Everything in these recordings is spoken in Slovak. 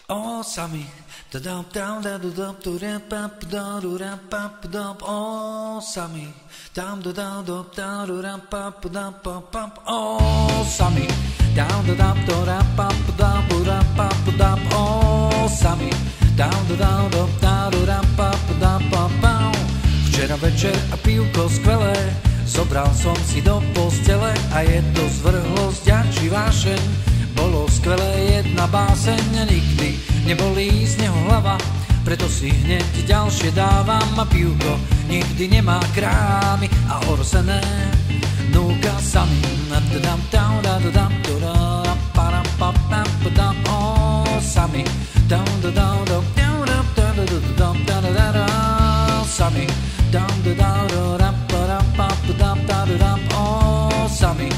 O sami, o sami, o sami, včera večer a pivko skvelé, zobral som si do postele a je to zvrhlosť či vášeň. Bolo skvelé, jedna báseň, nikdy nebolí z neho hlava, preto si hneď ďalšie dávam a pivko nikdy nemá krámy a orsené núka sami. O sami, sami, o sami,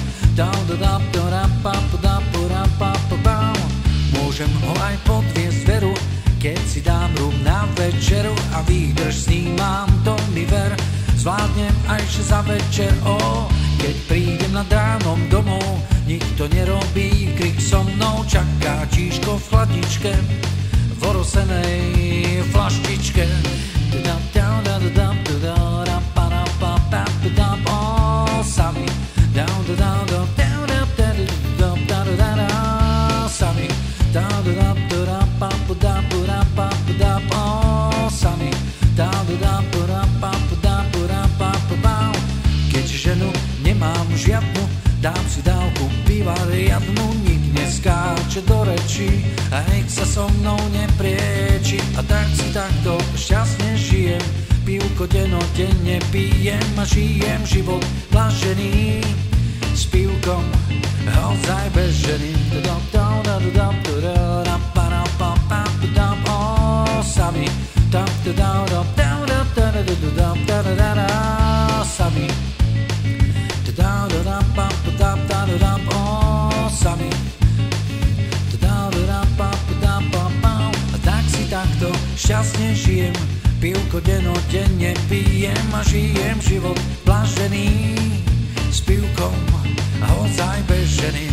môžem ho aj podviesť veru, keď si dám rum na večeru a výdrž snímam, to mi ver, zvládnem aj za večer, keď prídem nad ránom domov, nikto nerobí krik so mnou, čaká tíško v chladničke, v orosenej flaštičke. O sami, sami, keď ženu nemám žiadnu, dám si dávku piva riadnu, nik neskáče do rečí a nech sa so mnou neprieči, a tak si takto šťastne žijem, pivko denodenne pijem a žijem život blažený s pivkom, ozaj bez ženy. O sami, sami, o sami, a tak si takto šťastne žijem, pivko denodenne pijem a žijem život blažený s pivkom, ozaj bez ženy.